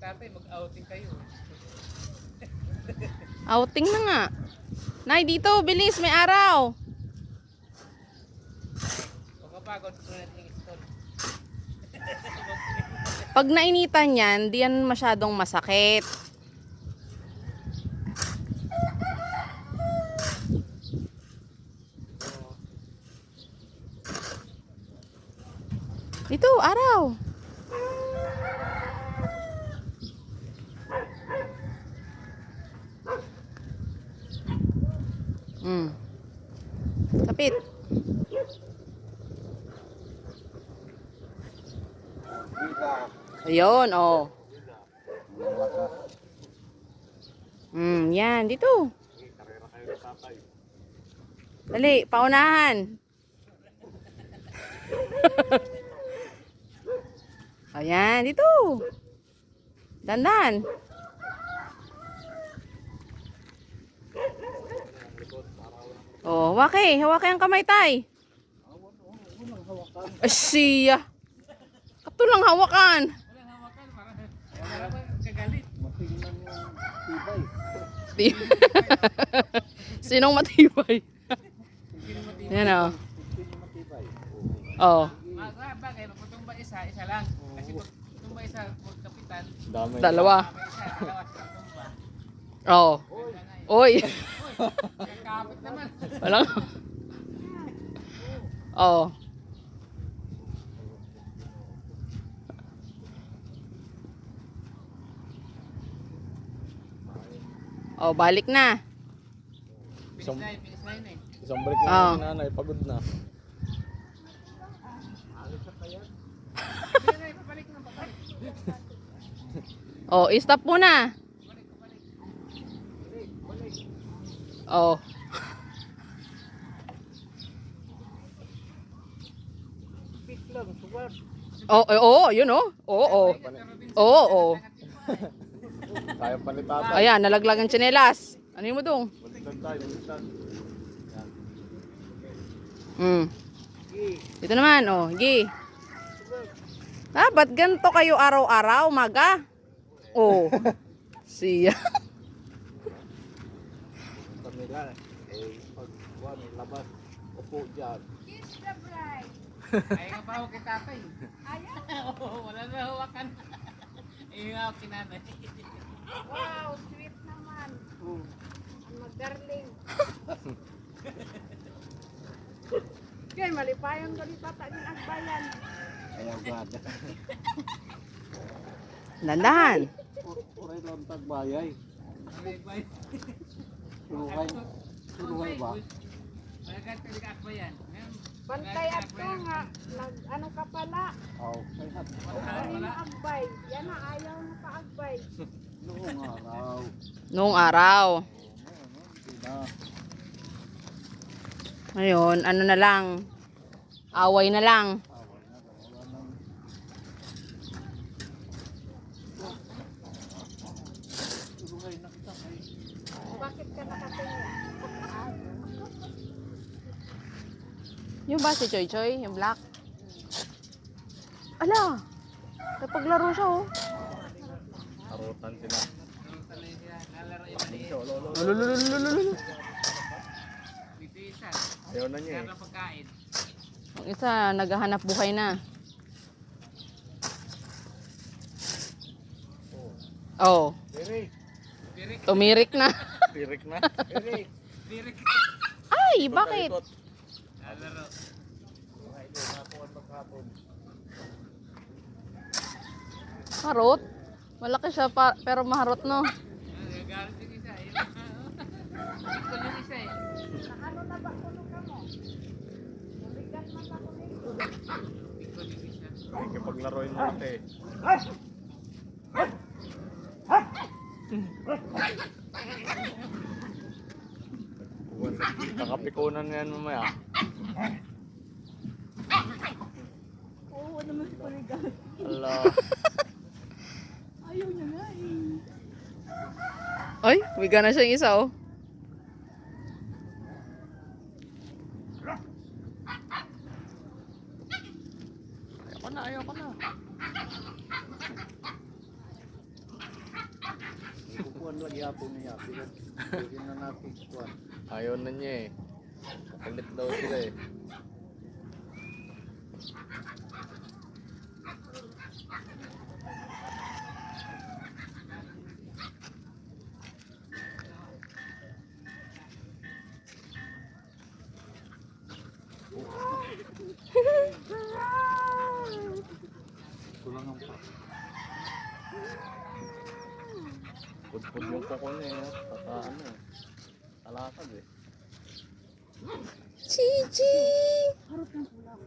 tatay, mag-outing kayo. Outing na nga. Nay, dito, bilis, may araw. Pagkapagod ko natin yung stone. Pag nainitan yan, di yan masyadong masakit. Ito, araw. Kapit. Ayun, oh. Yan, dito. Dali, paunahan. Ayan, dito. Dandan. Oh, hawaki ang kamay, tay. Ay, siya. Kato lang hawakan. Walang hawakan, para kagalit. Matignan yung tibay. Sinong matibay? Yan, oh. Sino matibay? Oh, Bagay, kung tumba isa lang. Kasi kung tumba isa, kung kapitan, Dami. dalawa. may isa, dalawa sa tumba. Oh. Oy. Kakapit naman. Walang. Oh. Oh, balik na. Isang, Finish line eh. isang balik na Oh. si nanay, pagod na. Hindi, papalik na, papalik. Oh, stop muna. Oh. Pit lang, suwat. Yun oh. Oo. Oo. Tayo palitasa. Ayan, nalaglag ang tsinelas. Ano mo dong? Baliktad tayo, baliktad. Dito naman, oh. Gi. Ba't ganito kayo araw-araw, maga? Oh. Siya. Kanila, pag may labas, upo dyan. Ay, nga pa ako kay tatay. Ayaw. Wala na hawakan. Ay, nga ako kinanay. Wow, sweet naman. Ang mag-darling. Kaya malipayon ko di tata ng agbayan. Ayaw gada. Dandahan. Uray lang tagbayay. Suruhay ba? Malagat ka ka ba yan? Bantay at ko nga, ano ka pala, Aw, may hat. ano na agbay. Yan na, ayaw na ka-agbay. Noong araw. Noong araw. Hindi na. Ngayon, ano na lang. Away na lang. Wala nang suruhay na kita. Bakit ka nakatingin? Yung ba si Choy Choy? Yung black? Ala! Napaglaro siya oh. Harutan sila. Nalaro yung maliit. Lulululululul. Dito isa. Ayaw na niya eh. Kaya pagkain. Ang isa, naghahanap buhay na. Oh, Pirik. Birik. tumirik na. Pirik na. Pirik. Birik. Ay, bakit? Nalaro. Harot? Malaki siya pero maharot no. Nagagalit yung isa. Ikon yung isa eh. Ano na ba kuno ka mo? Buligan man ako nito. Ikon yung isa. Ikipaglaroin mo ito eh. Kakapikunan na yan mamaya. Oo, naman si Buligan. Ala. Ayaw niya nga eh. Ay, biga na siyang isa oh. Ayaw ko na. lagyan po niya. Pwede na natin kuhan. Ayaw na niya eh. Kapalit daw sila eh. Kulang ang pa. Pudpud yung kuko niya eh. Pata ano eh. Talakad eh. Chichi! Harap ng pulang.